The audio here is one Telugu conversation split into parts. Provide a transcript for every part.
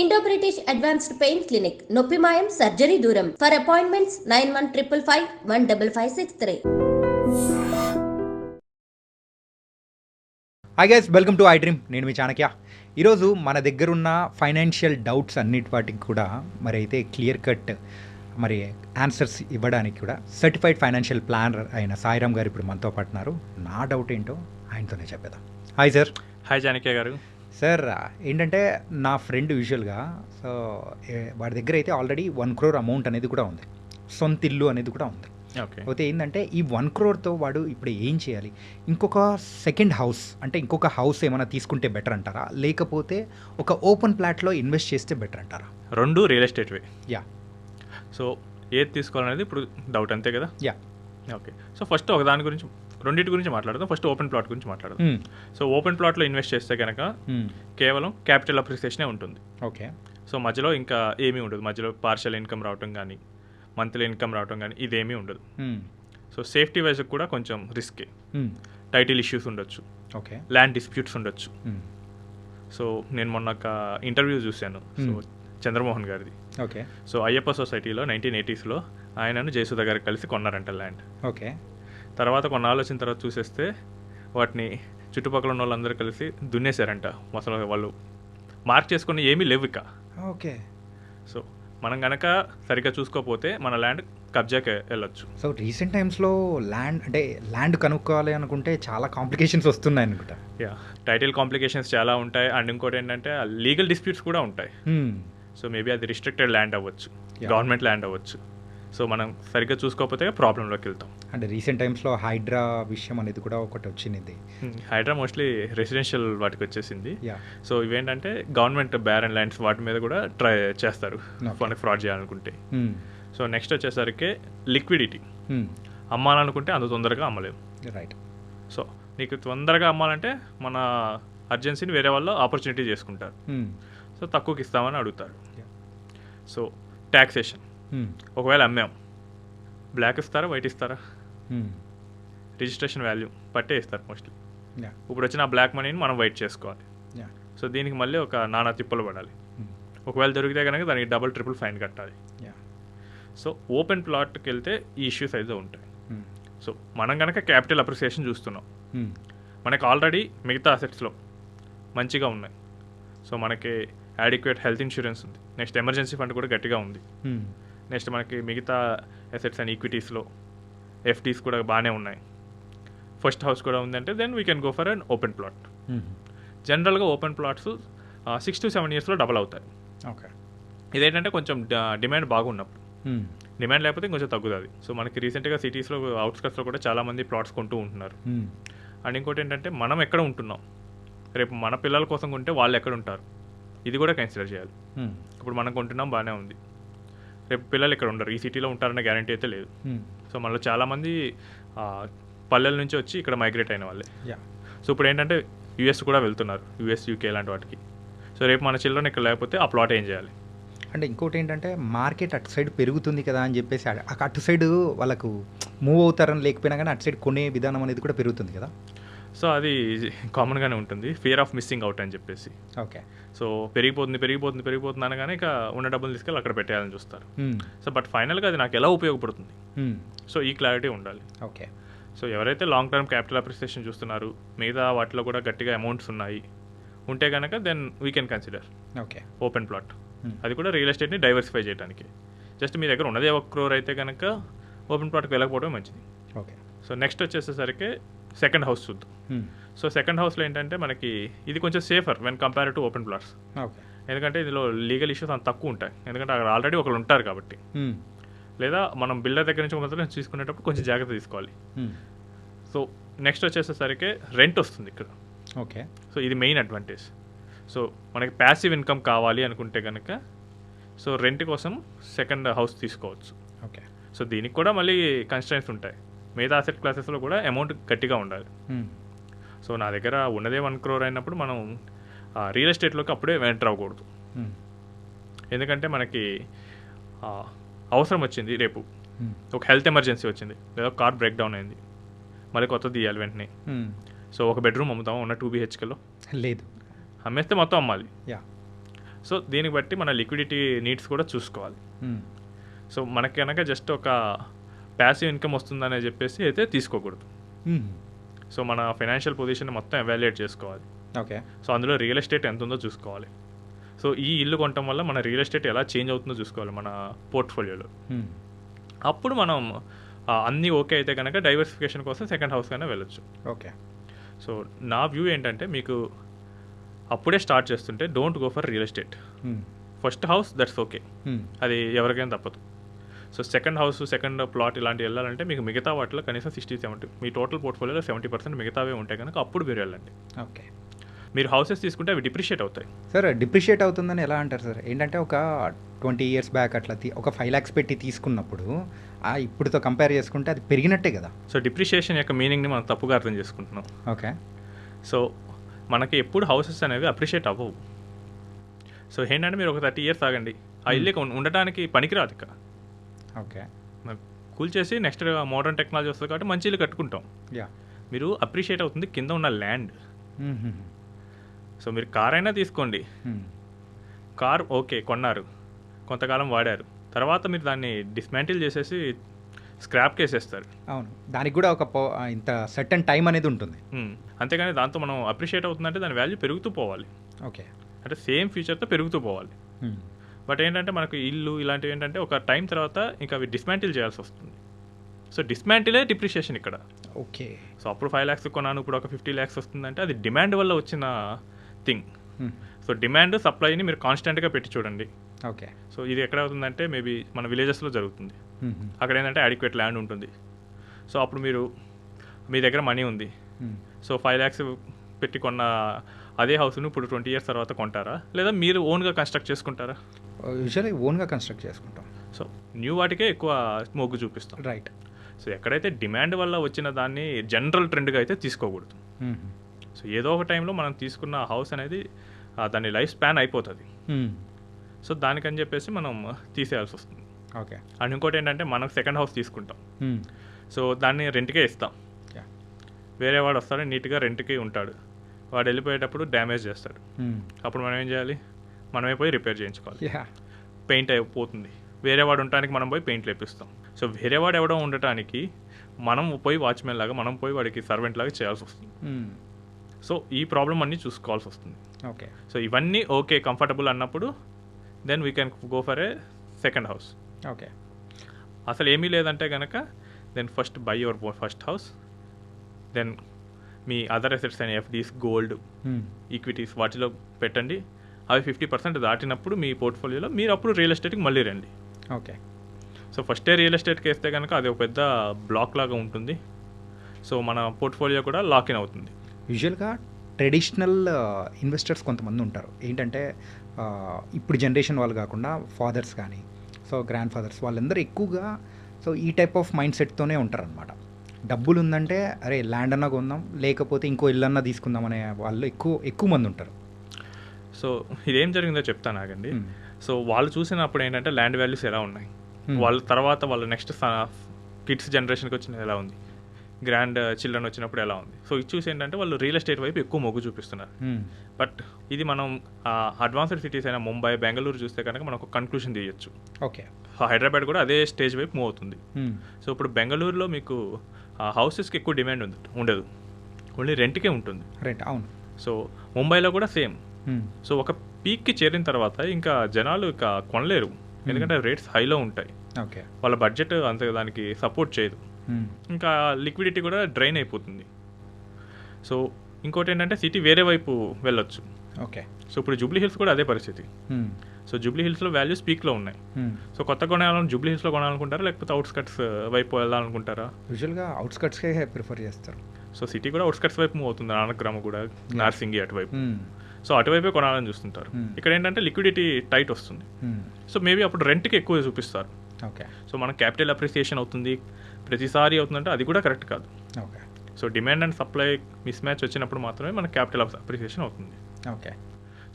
Indo British advanced pain clinic నొప్పి మాయం సర్జరీ దూరం for appointments 9155515563. Hi guys, welcome to I dream. నేను మీ చాణక్య. ఈరోజు మన దగ్గర ఉన్న ఫైనాన్షియల్ డౌట్స్ అన్నిటి వాటికి కూడా మరి అయితే క్లియర్ కట్ మరి ఆన్సర్స్ ఇవ్వడానికి కూడా సర్టిఫైడ్ ఫైనాన్షియల్ ప్లానర్ అయిన సాయిరామ్ గారు ఇప్పుడు మనతో పాటున్నారు. నా డౌట్ ఏంటో ఆయనతోనే చెప్పేద్దాం. Hi sir. హాయ్ చాణక్య గారు. సార్, ఏంటంటే నా ఫ్రెండ్ యూజువల్గా సో వాడి దగ్గర అయితే ఆల్రెడీ 1 crore అమౌంట్ అనేది కూడా ఉంది, సొంత ఇల్లు అనేది కూడా ఉంది. ఓకే. అయితే ఏంటంటే ఈ 1 crore వాడు ఇప్పుడు ఏం చేయాలి? ఇంకొక సెకండ్ హౌస్ అంటే ఇంకొక హౌస్ ఏమైనా తీసుకుంటే బెటర్ అంటారా, లేకపోతే ఒక ఓపెన్ ప్లాట్లో ఇన్వెస్ట్ చేస్తే బెటర్ అంటారా? రెండు రియల్ ఎస్టేట్వే. యా. సో ఏది తీసుకోవాలనేది ఇప్పుడు డౌట్, అంతే కదా? యా. ఓకే. సో ఫస్ట్ ఒక దాని గురించి, రెండింటి గురించి మాట్లాడదాం. ఫస్ట్ ఓపెన్ ప్లాట్ గురించి మాట్లాడదాం. సో ఓపెన్ ప్లాట్లో ఇన్వెస్ట్ చేస్తే కనుక కేవలం క్యాపిటల్ అప్రిసియేషనే ఉంటుంది. ఓకే. సో మధ్యలో ఇంకా ఏమీ ఉండదు, మధ్యలో పార్షియల్ ఇన్కమ్ రావటం కానీ మంత్లీ ఇన్కమ్ రావటం కానీ ఇదేమీ ఉండదు. సో సేఫ్టీ వైజ్ కూడా కొంచెం రిస్కే. టైటిల్ ఇష్యూస్ ఉండొచ్చు, ఓకే, ల్యాండ్ డిస్ప్యూట్స్ ఉండొచ్చు. సో నేను మొన్న ఒక ఇంటర్వ్యూ చూశాను, సో చంద్రమోహన్ గారిది. ఓకే. సో అయ్యప్ప సొసైటీలో 1980s ఆయనను జయసుధ గారు కలిసి కొన్నారంట ల్యాండ్. ఓకే. తర్వాత కొన్ని ఆలోచన తర్వాత చూసేస్తే వాటిని చుట్టుపక్కల ఉన్న వాళ్ళందరూ కలిసి దున్నేశారంట. అసలు వాళ్ళు మార్క్ చేసుకుని ఏమీ లేవు ఇక. ఓకే. సో మనం కనుక సరిగ్గా చూసుకోకపోతే మన ల్యాండ్ కబ్జాకి వెళ్ళొచ్చు. సో రీసెంట్ టైమ్స్లో ల్యాండ్ కనుక్కోవాలి అనుకుంటే చాలా కాంప్లికేషన్స్ వస్తున్నాయి అనుకుంటా. యా, టైటిల్ కాంప్లికేషన్స్ చాలా ఉంటాయి. అండ్ ఇంకోటి ఏంటంటే లీగల్ డిస్ప్యూట్స్ కూడా ఉంటాయి. సో మేబీ అది రిస్ట్రిక్టెడ్ ల్యాండ్ అవ్వచ్చు, గవర్నమెంట్ ల్యాండ్ అవ్వచ్చు. సో మనం సరిగ్గా చూసుకోకపోతే ప్రాబ్లంలోకి వెళ్తాం. అంటే రీసెంట్ టైమ్స్లో హైడ్రా విషయం అనేది కూడా ఒకటి వచ్చింది. హైడ్రా మోస్ట్లీ రెసిడెన్షియల్ వాటికి వచ్చేసింది. యా. సో ఇవేంటంటే గవర్నమెంట్ బ్యారన్ ల్యాండ్స్ వాటి మీద కూడా ట్రై చేస్తారు మనకి ఫ్రాడ్ చేయాలనుకుంటే. సో నెక్స్ట్ వచ్చేసరికి లిక్విడిటీ. అమ్మాలనుకుంటే అంత తొందరగా అమ్మలేము. రైట్. సో నీకు తొందరగా అమ్మాలంటే మన అర్జెన్సీని వేరే వాళ్ళు ఆపర్చునిటీ చేసుకుంటారు. సో తక్కువకి ఇస్తామని అడుగుతారు. సో ట్యాక్సేషన్, ఒకవేళ అమ్మాం బ్లాక్ ఇస్తారా వైట్ ఇస్తారా? రిజిస్ట్రేషన్ వాల్యూ పట్టే ఇస్తారు మోస్ట్లీ. ఇప్పుడు వచ్చిన బ్లాక్ మనీని మనం వైట్ చేసుకోవాలి. సో దీనికి మళ్ళీ ఒక నానా తిప్పలు పడాలి. ఒకవేళ దొరికితే కనుక దానికి డబుల్ ట్రిపుల్ ఫైన్ కట్టాలి. సో ఓపెన్ ప్లాట్కి వెళ్తే ఈ ఇష్యూస్ అయితే ఉంటాయి. సో మనం కనుక క్యాపిటల్ అప్రిసియేషన్ చూస్తున్నాం, మనకి ఆల్రెడీ మిగతా అసెట్స్లో మంచిగా ఉన్నాయి. సో మనకి యాడిక్వేట్ హెల్త్ ఇన్సూరెన్స్ ఉంది, నెక్స్ట్ ఎమర్జెన్సీ ఫండ్ కూడా గట్టిగా ఉంది. నెక్స్ట్ మనకి మిగతా అసెట్స్ అండ్ ఈక్విటీస్లో ఎఫ్డీస్ కూడా బాగానే ఉన్నాయి. ఫస్ట్ హౌస్ కూడా ఉందంటే then we can go for an open plot. జనరల్గా ఓపెన్ ప్లాట్స్ 6 to 7 yearsలో డబల్ అవుతాయి. ఓకే. ఇదేంటంటే కొంచెం డిమాండ్ బాగున్నప్పుడు, డిమాండ్ లేకపోతే కొంచెం తగ్గుతుంది. సో మనకి రీసెంట్గా సిటీస్లో అవుట్స్కట్స్లో కూడా చాలామంది ప్లాట్స్ కొంటూ ఉంటున్నారు. అండ్ ఇంకోటి ఏంటంటే మనం ఎక్కడ ఉంటున్నాం, రేపు మన పిల్లల కోసం కొంటే వాళ్ళు ఎక్కడ ఉంటారు, ఇది కూడా కన్సిడర్ చేయాలి. ఇప్పుడు మనం కొంటున్నాం బాగానే ఉంది, రేపు పిల్లలు ఇక్కడ ఉండరు, ఈ సిటీలో ఉంటారన్న గ్యారంటీ అయితే లేదు. సో మనలో చాలామంది పల్లెల నుంచి వచ్చి ఇక్కడ మైగ్రేట్ అయిన వాళ్ళే. సో ఇప్పుడు ఏంటంటే యూఎస్ కూడా వెళ్తున్నారు, యూఎస్ యూకే లాంటి వాటికి. సో రేపు మన చిల్డ్రన్ ఇక్కడ లేకపోతే ఆ ప్లాట్ ఏం చేయాలి? అంటే ఇంకోటి ఏంటంటే మార్కెట్ అటు సైడ్ పెరుగుతుంది కదా అని చెప్పేసి అటు సైడ్ వాళ్ళకు మూవ్ అవుతారని లేకపోయినా కానీ అటు సైడ్ కొనే విధానం అనేది కూడా పెరుగుతుంది కదా. సో అది కామన్గానే ఉంటుంది, ఫియర్ ఆఫ్ మిస్సింగ్ అవుట్ అని చెప్పేసి. ఓకే. సో పెరిగిపోతుంది అనగానే ఇక ఉన్న డబ్బులు తీసుకెళ్ళి అక్కడ పెట్టేయాలని చూస్తారు. సో బట్ ఫైనల్గా అది నాకు ఎలా ఉపయోగపడుతుంది, సో ఈ క్లారిటీ ఉండాలి. ఓకే. సో ఎవరైతే లాంగ్ టర్మ్ క్యాపిటల్ అప్రిసియేషన్ చూస్తున్నారు, మిగతా వాటిలో కూడా గట్టిగా అమౌంట్స్ ఉన్నాయి ఉంటే కనుక then we can consider okay open plot. అది కూడా రియల్ ఎస్టేట్ని డైవర్సిఫై చేయడానికి. జస్ట్ మీ దగ్గర ఉన్నదే 1 crore అయితే కనుక ఓపెన్ ప్లాట్కి వెళ్ళకపోవడం మంచిది. ఓకే. సో నెక్స్ట్ వచ్చేసరికి సెకండ్ హౌస్ చూద్దాం. సో సెకండ్ హౌస్లో ఏంటంటే మనకి ఇది కొంచెం safer when compare to open plots. Okay. ఎందుకంటే ఇందులో లీగల్ ఇష్యూస్ అంత తక్కువ ఉంటాయి, ఎందుకంటే అక్కడ ఆల్రెడీ ఒకరు ఉంటారు కాబట్టి. లేదా మనం బిల్డర్ దగ్గర నుంచి ఒకరి తీసుకునేటప్పుడు కొంచెం జాగ్రత్త తీసుకోవాలి. సో నెక్స్ట్ వచ్చేసరికి రెంట్ వస్తుంది ఇక్కడ. ఓకే. సో ఇది మెయిన్ అడ్వాంటేజ్. సో మనకి ప్యాసివ్ ఇన్కమ్ కావాలి అనుకుంటే కనుక సో రెంట్ కోసం సెకండ్ హౌస్ తీసుకోవచ్చు. ఓకే. సో దీనికి కూడా మళ్ళీ కన్స్ట్రెంట్స్ ఉంటాయి, మిగతా అసెట్ క్లాసెస్లో కూడా అమౌంట్ గట్టిగా ఉండాలి. సో నా దగ్గర ఉన్నదే 1 crore అయినప్పుడు మనం రియల్ ఎస్టేట్లోకి అప్పుడే ఎంటర్ అవ్వకూడదు. ఎందుకంటే మనకి అవసరం వచ్చింది, రేపు ఒక హెల్త్ ఎమర్జెన్సీ వచ్చింది, లేదా కార్ బ్రేక్ డౌన్ అయింది, మళ్ళీ కొత్తది తీయాలి వెంటనే. సో ఒక బెడ్రూమ్ అమ్ముతాం ఉన్న 2 BHKలో లేదు, అమ్మేస్తే మొత్తం అమ్మాలి. యా. సో దీన్ని బట్టి మన లిక్విడిటీ నీడ్స్ కూడా చూసుకోవాలి. సో మనకి కనుక జస్ట్ ఒక ప్యాసివ్ ఇన్కమ్ వస్తుందనే చెప్పేసి అయితే తీసుకోకూడదు. సో మన ఫైనాన్షియల్ పొజిషన్ మొత్తం ఎవాల్యుయేట్ చేసుకోవాలి. ఓకే. సో అందులో రియల్ ఎస్టేట్ ఎంత ఉందో చూసుకోవాలి. సో ఈ ఇల్లు కొనటం వల్ల మన రియల్ ఎస్టేట్ ఎలా చేంజ్ అవుతుందో చూసుకోవాలి మన పోర్ట్ఫోలియోలో. అప్పుడు మనం అన్నీ ఓకే అయితే కనుక డైవర్సిఫికేషన్ కోసం సెకండ్ హౌస్ కన్నా వెళ్ళొచ్చు. ఓకే. సో నా వ్యూ ఏంటంటే మీకు అప్పుడే స్టార్ట్ చేస్తుంటే don't go for real estate. First house that's okay, అది ఎవరికైనా తప్పదు. So second house, second plot ఇలాంటివి వెళ్ళాలంటే మీకు మిగతా వాటిలో కనీసం 60-70 మీ టోటల్ పోర్ట్ఫోలియోలో 70% మిగతావే ఉంటాయి కనుక అప్పుడు మీరు వెళ్ళండి. ఓకే. మీరు హౌసెస్ తీసుకుంటే అవి డిప్రిషియేట్ అవుతాయి. సార్ డిప్రిషియేట్ అవుతుందని ఎలా అంటారు సార్? ఏంటంటే ఒక 20 years బ్యాక్ అట్లా ఒక 5 lakhs పెట్టి తీసుకున్నప్పుడు ఇప్పుడుతో కంపేర్ చేసుకుంటే అది పెరిగినట్టే కదా. సో డిప్రిషియేషన్ యొక్క మీనింగ్ని మనం తప్పుగా అర్థం చేసుకుంటున్నాం. ఓకే. సో మనకి ఎప్పుడు హౌసెస్ అనేవి అప్రిషియేట్ అవ్వవు. సో ఏంటంటే మీరు ఒక 30 years ఆగండి, ఆ ఇల్లు ఉండటానికి పనికిరాదు ఇక. ఓకే. కూల్చేసి నెక్స్ట్ మోడర్న్ టెక్నాలజీ వస్తుంది కాబట్టి మంచి ఇల్లు కట్టుకుంటాం. మీరు అప్రిషియేట్ అవుతుంది కింద ఉన్న ల్యాండ్. సో మీరు కార్ అయినా తీసుకోండి, కార్ ఓకే కొన్నారు, కొంతకాలం వాడారు, తర్వాత మీరు దాన్ని డిస్మాంటిల్ చేసేసి స్క్రాప్కి వేసేస్తారు. అవును, దానికి కూడా ఒక ఇంత సర్టన్ టైం అనేది ఉంటుంది. అంతేగాని దాంతో మనం అప్రిషియేట్ అవుతుందంటే దాని వాల్యూ పెరుగుతూ పోవాలి. ఓకే. అంటే సేమ్ ఫ్యూచర్తో పెరుగుతూ పోవాలి. బట్ ఏంటంటే మనకు ఇల్లు ఇలాంటివి ఏంటంటే ఒక టైం తర్వాత ఇంకా అవి డిస్మాంటిల్ చేయాల్సి వస్తుంది. సో డిస్మాంటిలే డిప్రిషియేషన్ ఇక్కడ. ఓకే. సో అప్పుడు 5 lakhs కొన్నాను, ఇప్పుడు ఒక 50 lakhs వస్తుందంటే అది డిమాండ్ వల్ల వచ్చిన థింగ్. సో డిమాండ్ సప్లైని మీరు కాన్స్టెంట్గా పెట్టి చూడండి. ఓకే. సో ఇది ఎక్కడ అవుతుందంటే మేబీ మన విలేజెస్లో జరుగుతుంది. అక్కడ ఏంటంటే అడిక్వేట్ ల్యాండ్ ఉంటుంది. సో అప్పుడు మీ దగ్గర మనీ ఉంది, సో 5 lakhs పెట్టి కొన్న అదే హౌస్ను ఇప్పుడు 20 years తర్వాత కొంటారా, లేదా మీరు ఓన్గా కన్స్ట్రక్ట్ చేసుకుంటారా? యూజువల్లీ ఓన్గా కన్స్ట్రక్ట్ చేసుకుంటాం. సో న్యూ వాటికే ఎక్కువ మొగ్గు చూపిస్తాం. రైట్. సో ఎక్కడైతే డిమాండ్ వల్ల వచ్చిన దాన్ని జనరల్ ట్రెండ్గా అయితే తీసుకోకూడదు. సో ఏదో ఒక టైంలో మనం తీసుకున్న హౌస్ అనేది దాని లైఫ్ స్పాన్ అయిపోతుంది. సో దానికని చెప్పేసి మనం తీసేయాల్సి వస్తుంది. ఓకే. అండ్ ఇంకోటి ఏంటంటే మనం సెకండ్ హౌస్ తీసుకుంటాం, సో దాన్ని రెంట్కే ఇస్తాం. వేరే వాడు వస్తాడు, నీట్గా రెంట్కి ఉంటాడు, వాడు వెళ్ళిపోయేటప్పుడు డ్యామేజ్ చేస్తాడు. అప్పుడు మనం ఏం చేయాలి? మనమే పోయి రిపేర్ చేయించుకోవాలి. పెయింట్ అయిపోతుంది, వేరే వాడు ఉండటానికి మనం పోయి పెయింట్ లేపిస్తాం. సో వేరే వాడు ఎవడో ఉండటానికి మనం పోయి వాచ్మెన్ లాగా, మనం పోయి వాడికి సర్వెంట్ లాగా చేయాల్సి వస్తుంది. సో ఈ ప్రాబ్లం అన్నీ చూసుకోవాల్సి వస్తుంది. ఓకే. సో ఇవన్నీ ఓకే కంఫర్టబుల్ అన్నప్పుడు then we can go for a second house. Okay. అసలు ఏమీ లేదంటే కనుక then first buy your first house, then మీ అదర్ అసెట్స్ అయిన ఎఫ్డీస్, గోల్డ్, ఈక్విటీస్ వాటిలో పెట్టండి. అవి 50% దాటినప్పుడు మీ పోర్ట్ఫోలియోలో మీరు అప్పుడు రియల్ ఎస్టేట్కి మళ్ళీ రండి. ఓకే. సో ఫస్టే రియల్ ఎస్టేట్కి వేస్తే కనుక అది ఒక పెద్ద బ్లాక్ లాగా ఉంటుంది. సో మన పోర్ట్ఫోలియో కూడా లాక్ ఇన్ అవుతుంది. యూజువల్గా ట్రెడిషనల్ ఇన్వెస్టర్స్ కొంతమంది ఉంటారు. ఏంటంటే ఇప్పుడు జనరేషన్ వాళ్ళు కాకుండా ఫాదర్స్ కానీ, సో గ్రాండ్ ఫాదర్స్ వాళ్ళందరూ ఎక్కువగా సో ఈ టైప్ ఆఫ్ మైండ్ సెట్తోనే ఉంటారనమాట. డబ్బులు ఉందంటే అరే ల్యాండ్ అన్నా కొందాం, లేకపోతే ఇంకో ఇల్లు అన్నా తీసుకుందాం అనే వాళ్ళు ఎక్కువ మంది ఉంటారు. సో ఇదేం జరిగిందో చెప్తాను ఆగండి. సో వాళ్ళు చూసినప్పుడు ఏంటంటే ల్యాండ్ వాల్యూస్ ఎలా ఉన్నాయి, వాళ్ళ తర్వాత వాళ్ళ నెక్స్ట్ కిడ్స్ జనరేషన్కి వచ్చినది ఎలా ఉంది, గ్రాండ్ చిల్డ్రన్ వచ్చినప్పుడు ఎలా ఉంది. సో ఇది చూసి ఏంటంటే వాళ్ళు రియల్ ఎస్టేట్ వైపు ఎక్కువ మొగ్గు చూపిస్తున్నారు. బట్ ఇది మనం అడ్వాన్స్డ్ సిటీస్ అయిన ముంబై, బెంగళూరు చూస్తే కనుక మనం ఒక కన్క్లూషన్ తీయచ్చు. ఓకే. హైదరాబాద్ కూడా అదే స్టేజ్ వైపు మూవ్ అవుతుంది. సో ఇప్పుడు బెంగళూరులో మీకు హౌసెస్కి ఎక్కువ డిమాండ్ ఉండదు, ఓన్లీ రెంట్కే ఉంటుంది. రెంట్. అవును. సో ముంబైలో కూడా సేమ్. సో ఒక పీక్కి చేరిన తర్వాత ఇంకా జనాలు ఇక కొనలేరు, ఎందుకంటే రేట్స్ హైలో ఉంటాయి. ఓకే. వాళ్ళ బడ్జెట్ అంత దానికి సపోర్ట్ చేయదు, ఇంకా లిక్విడిటీ కూడా డ్రైన్ అయిపోతుంది. సో ఇంకోటి ఏంటంటే సిటీ వేరే వైపు వెళ్ళొచ్చు. ఓకే. సో ఇప్పుడు జూబ్లీ హిల్స్ కూడా అదే పరిస్థితి. సో జూబ్లీ హిల్స్లో వాల్యూస్ పీక్లో ఉన్నాయి. సో కొత్త కొనాలని జూబ్లీ హిల్స్లో కొనాలనుకుంటారా, లేకపోతే అవుట్స్కట్స్ వైపు వెళ్ళాలనుకుంటారా? యూజువల్గా అవుట్స్కట్స్కే ప్రిఫర్ చేస్తారు. సో సిటీ కూడా అవుట్స్కట్స్ వైపు మూవ్ అవుతుంది, నానక్రామ కూడా, నార్సింగి అటువైపు. సో అటువైపే కొనాలని చూస్తుంటారు. ఇక్కడ ఏంటంటే లిక్విడిటీ టైట్ వస్తుంది. సో మేబీ అప్పుడు రెంట్కి ఎక్కువ చూపిస్తారు. ఓకే. సో మన క్యాపిటల్ అప్రిసియేషన్ అవుతుంది, ప్రతిసారి అవుతుందంటే అది కూడా కరెక్ట్ కాదు. Okay. So demand and supply miss match వచ్చినప్పుడు మాత్రమే మన క్యాపిటల్ అప్రిసియేషన్ అవుతుంది. ఓకే.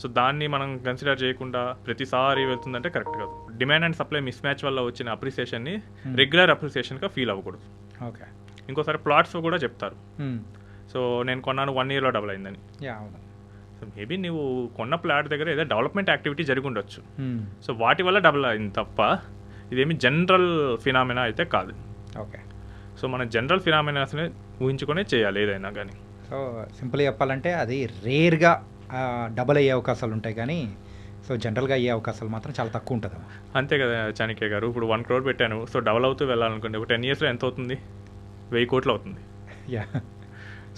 సో దాన్ని మనం కన్సిడర్ చేయకుండా ప్రతిసారి వెళ్తుందంటే కరెక్ట్ కాదు. Demand and supply miss match వల్ల వచ్చిన అప్రిసియేషన్ని రెగ్యులర్ అప్రిసియేషన్గా ఫీల్ అవ్వకూడదు. ఓకే. ఇంకోసారి ప్లాట్స్ కూడా చెప్తారు. సో నేను కొన్నాను 1 yearలో డబుల్ అయిందని. అవును. సో మేబీ నువ్వు కొన్న ప్లాట్ దగ్గర ఏదో డెవలప్మెంట్ యాక్టివిటీ జరిగి ఉండొచ్చు. సో వాటి వల్ల డబుల్ అయింది తప్ప ఇదేమి జనరల్ ఫినామినా అయితే కాదు. ఓకే. సో మన జనరల్ ఫినామినాస్ని ఊహించుకొనే చేయాలి ఏదైనా కానీ. సో సింపుల్గా చెప్పాలంటే అది రేర్గా డబల్ అయ్యే అవకాశాలు ఉంటాయి, కానీ సో జనరల్గా అయ్యే అవకాశాలు మాత్రం చాలా తక్కువ ఉంటుంది. అంతే కదా చాణక్య గారు, ఇప్పుడు 1 crore పెట్టాను, సో డబల్ అవుతూ వెళ్ళాలనుకోండి, ఒక 10 yearsలో ఎంత అవుతుంది? 1000 కోట్లు అవుతుంది. యా.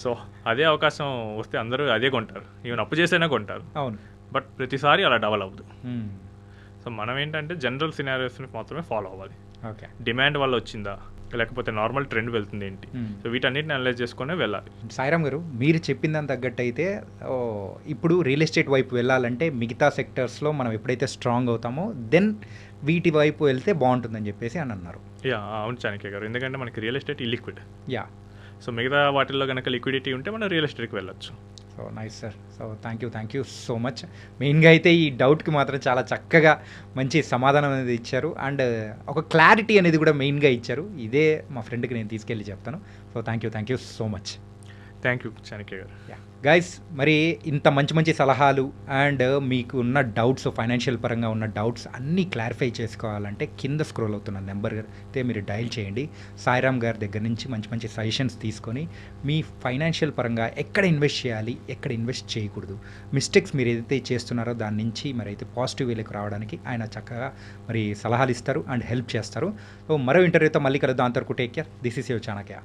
సో అదే అవకాశం వస్తే అందరూ అదే కొంటారు, ఈవెన్ అప్పు చేసైనా కొంటారు. అవును. బట్ ప్రతిసారి అలా డబల్ అవ్వదు. సో మనం ఏంటంటే జనరల్ సినారియోస్ని మాత్రమే ఫాలో అవ్వాలి. ఓకే. డిమాండ్ వల్ల వచ్చిందా, లేకపోతే నార్మల్ ట్రెండ్ వెళ్తుంది ఏంటి, సో వీటన్నిటిని అనలైజ్ చేసుకునే వెళ్ళాలి. సాయిరామ్ గారు, మీరు చెప్పిన దాని తగ్గట్టు అయితే ఇప్పుడు రియల్ ఎస్టేట్ వైపు వెళ్ళాలంటే మిగతా సెక్టర్స్లో మనం ఎప్పుడైతే స్ట్రాంగ్ అవుతామో దెన్ వీటి వైపు వెళ్తే బాగుంటుందని చెప్పేసి అని అన్నారు. యా అవును చాణక్య గారు, ఎందుకంటే మనకి real estate illiquid. Yeah. So మిగతా వాటిల్లో కనుక లిక్విడిటీ ఉంటే మనం రియల్ ఎస్టేట్కి వెళ్ళొచ్చు. So nice sir. So thank you so much. మెయిన్గా అయితే ఈ డౌట్కి మాత్రం చాలా చక్కగా మంచి సమాధానం అనేది ఇచ్చారు, అండ్ ఒక క్లారిటీ అనేది కూడా మెయిన్గా ఇచ్చారు. ఇదే మా ఫ్రెండ్కి నేను తీసుకెళ్ళి చెప్తాను. So thank you so much. Thank you Chanakya గారు. యా గైస్, మరి ఇంత మంచి సలహాలు అండ్ మీకు ఉన్న డౌట్స్, ఫైనాన్షియల్ పరంగా ఉన్న డౌట్స్ అన్నీ క్లారిఫై చేసుకోవాలంటే కింద స్క్రోల్ అవుతున్న నెంబర్ అయితే మీరు డయల్ చేయండి. సాయిరామ్ గారి దగ్గర నుంచి మంచి సజెషన్స్ తీసుకొని మీ ఫైనాన్షియల్ పరంగా ఎక్కడ ఇన్వెస్ట్ చేయాలి, ఎక్కడ ఇన్వెస్ట్ చేయకూడదు, మిస్టేక్స్ మీరు ఏదైతే చేస్తున్నారో దాని నుంచి మరి అయితే పాజిటివ్ వేలోకి రావడానికి ఆయన చక్కగా మరి సలహాలు ఇస్తారు అండ్ హెల్ప్ చేస్తారు. సో మరో ఇంటర్వ్యూతో మళ్ళీ కలుద్దాం. అంతవరకు take care. This is your Chanakya.